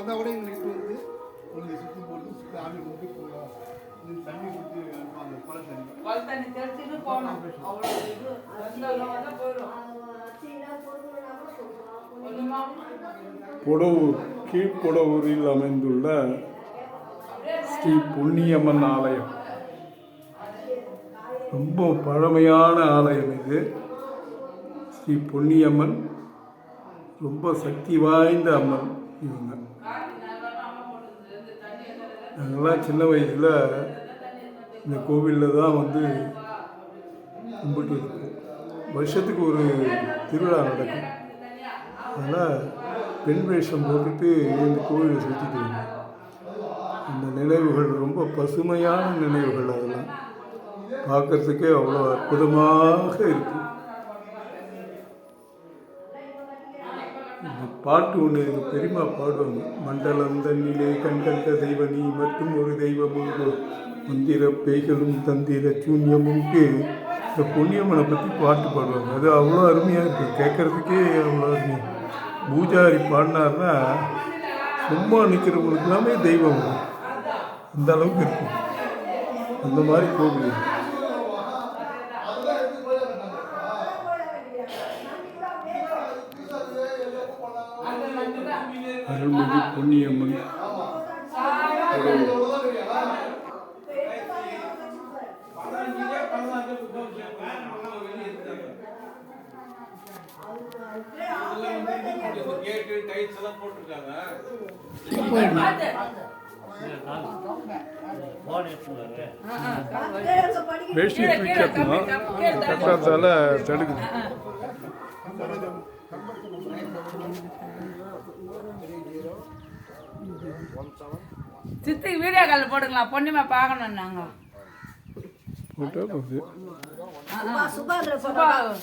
வந்தால் கூட எங்களுக்கு வந்து உங்களுக்கு சுற்றி போட்டு சுற்றி ஆவி கொண்டு போகலாம். தண்ணி கொடுத்து அனுப்புவாங்க, குள தண்ணி தெளிச்சுட்டு போகணும். அவ்வளோ இது போயிடும். பொடவூர் கீழ்பொடவூரில் அமைந்துள்ள ஸ்ரீ பொன்னியம்மன் ஆலயம் ரொம்ப பழமையான ஆலயம். இது ஸ்ரீ பொன்னியம்மன் ரொம்ப சக்தி வாய்ந்த அம்மன். இவங்க நாங்கள்லாம் சின்ன வயசில் இந்த கோவிலில் தான் வந்து கும்பிட்டு இருக்கோம். வருஷத்துக்கு ஒரு திருவிழா நடக்கும். அதனால் பெண் வேஷம் போட்டுட்டு இந்த கோவிலை சுற்றிட்டு இருந்தோம். அந்த நினைவுகள் ரொம்ப பசுமையான நினைவுகள். அதெல்லாம் பார்க்குறதுக்கே அவ்வளோ அற்புதமாக இருக்குது. இந்த பாட்டு ஒன்று எங்கள் பெரியம்மா பாடுவாங்க. மண்டலம் தண்ணிலே கண்கண்ட தெய்வனி மற்றும் ஒரு தெய்வமும் மந்திர பேய்களும் தந்திர சூன்யமும்க்கு இந்த பொன்னியம்மனை பற்றி பாட்டு பாடுவாங்க. அது அவ்வளோ அருமையாக இருக்குது, கேட்குறதுக்கே அவ்வளோ அருமையாக. பூஜாரி பாடினார்னா சும்மா நிற்கிறவங்களுக்கு எல்லாமே தெய்வம் அந்த அளவுக்கு இருக்கும். அந்த மாதிரி கோவில் அருள்மிகு பொன்னியம்மன். வேஷ்டி தூக்கணும், கட்டுறதால தடுக்குது. சித்தி வீடியோ கால் போடுங்களா, பொண்ணுமா பார்க்கணும். நாங்கள்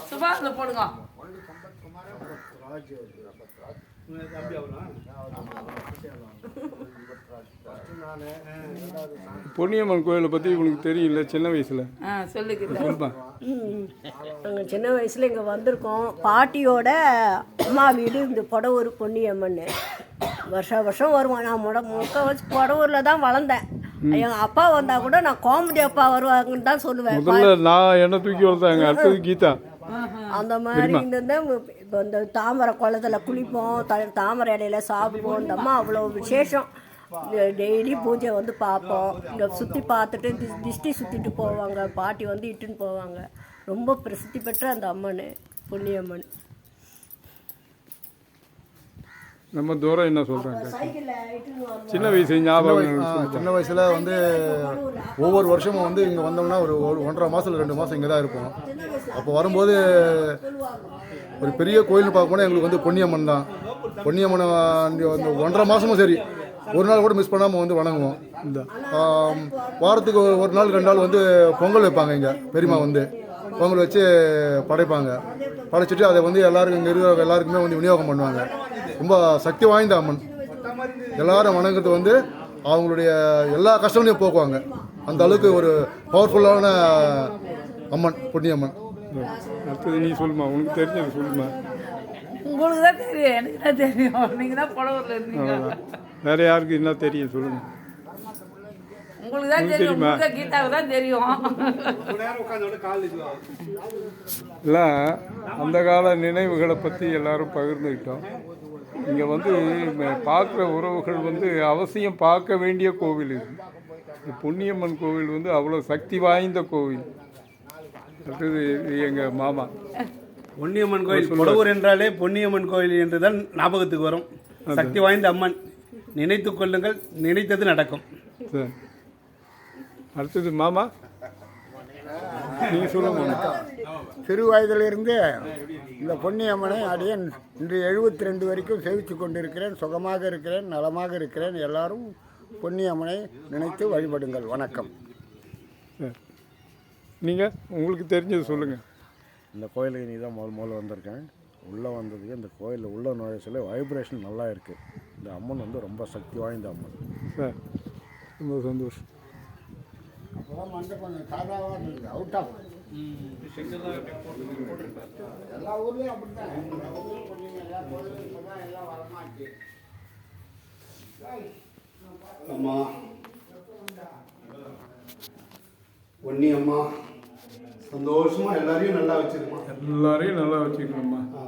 சுபாஷில் போடுங்க. பொன்னியம்மன் கோயிலை பற்றி உங்களுக்கு தெரியல சின்ன வயசில்? சொல்லுங்க. நாங்கள் சின்ன வயசில் இங்கே வந்திருக்கோம். பாட்டியோட அம்மா வீடு இந்த பொடவூர் பொன்னியம்மன். வருஷம் வருவான். நான் முக்கால்வாசி பொடவூரில் தான் வளர்ந்தேன். எங்கள் அப்பா வந்தால் கூட நான் கோமதி அப்பா வருவாங்கன்னு தான் சொல்லுவேன். முதல்ல நான் என்ன தூக்கி வளர்த்தாங்க, அடுத்தது கீதா. அந்த மாதிரி இப்போ இந்த தாமரை குளத்தில் குளிப்போம், தாமரை இலையில சாப்பிடுவோம். இந்த அம்மா அவ்வளோ விசேஷம். டெய்லி பூஜை வந்து பார்ப்போம். இங்கே சுற்றி பார்த்துட்டு திஷ்டி சுற்றிட்டு போவாங்க. பாட்டி வந்து இட்டுன்னு போவாங்க. ரொம்ப பிரசித்தி பெற்ற அந்த அம்மன் பொன்னியம்மன். நம்ம தூரம் என்ன சொல்கிறாங்க, சின்ன வயசு ஞாபகம். சின்ன வயசில் வந்து ஒவ்வொரு வருஷமும் வந்து இங்கே வந்தோம்னா ஒரு 1.5 மாதம் 2 மாதம் இங்கே தான் இருப்போம். அப்போ வரும்போது ஒரு பெரிய கோயில்னு பார்க்க போனால் எங்களுக்கு வந்து பொன்னியம்மன் தான். பொன்னியம்மனை வந்து 1.5 மாதமும் சரி ஒரு நாள் கூட மிஸ் பண்ணாமல் வந்து வணங்குவோம். இந்த வாரத்துக்கு ஒரு நாள் 2 நாள் வந்து பொங்கல் வைப்பாங்க. இங்கே பெரியம்மா வந்து பொங்கல் வச்சு படைப்பாங்க. படைச்சிட்டு அதை வந்து எல்லாருக்கும் இங்கே இருக்கிற எல்லாருக்குமே வந்து விநியோகம் பண்ணுவாங்க. ரொம்ப சக்தி வாய்ந்த அம்மன். எல்லாரும் வணங்குறது வந்து அவங்களுடைய எல்லா கஷ்டங்களையும் போக்குவாங்க. அந்த அளவுக்கு ஒரு பவர்ஃபுல்லான அம்மன் பொன்னியம்மன். அடுத்தது நீ சொல்லுமா, உனக்கு தெரிஞ்சது சொல்லுமா. உங்களுக்கு தான் தெரியும், எனக்கு தான் தெரியும். நீங்கள் தான் பொடவூரில் இருந்தீங்க. வேற யாருக்கு என்ன தெரியும் சொல்லுங்க. உங்களுக்கு தான் தெரியும், உங்களுக்கு கீதாவுக்கு தான் தெரியும். இல்லை, அந்த கால நினைவுகளை பற்றி எல்லாரும் பகிர்ந்துக்கிட்டோம். இங்கே வந்து பார்க்குற உறவுகள் வந்து அவசியம் பார்க்க வேண்டிய கோவில் இது. இந்த பொன்னியம்மன் கோவில் வந்து அவ்வளோ சக்தி வாய்ந்த கோவில். அடுத்தது எங்கள் மாமா. பொன்னியம்மன் கோயில் பொடவூர் என்றாலே பொன்னியம்மன் கோயில் என்று தான் ஞாபகத்துக்கு வரும். சக்தி வாய்ந்த அம்மன். நினைத்து கொள்ளுங்கள், நினைத்தது நடக்கும். சரி, அடுத்தது மாமா நீங்கள் சொல்லுங்க. சிறு வயதிலிருந்து இந்த பொன்னியம்மனை அடியேன் இன்று 72 வரைக்கும் சேவித்து கொண்டிருக்கிறேன். சுகமாக இருக்கிறேன், நலமாக இருக்கிறேன். எல்லாரும் பொன்னியம்மனை நினைத்து வழிபடுங்கள். வணக்கம். சரி, நீங்கள் உங்களுக்கு தெரிஞ்சது சொல்லுங்கள். இந்த கோயிலுக்கு நீ தான் முதல்ல வந்திருக்கேன். உள்ளே வந்ததுக்கு இந்த கோயிலில் உள்ள நுழைச்சல வைப்ரேஷன் நல்லா இருக்குது. இந்த அம்மன் வந்து ரொம்ப சக்தி வாய்ந்த அம்மன். சார் ரொம்ப சந்தோஷம். அப்போதான் மண்டபம் சாதாவாக இருக்குது. அவுட் ஆஃப் எல்லா ஊர்லேயும் அப்படி தான். எல்லா கோயிலும் எல்லாம் வரமாச்சு. அம்மா பொன்னி அம்மா சந்தோஷமா எல்லாரையும் நல்லா வச்சிருமா. எல்லாரையும் நல்லா வச்சுக்கணும்மா. ஆ.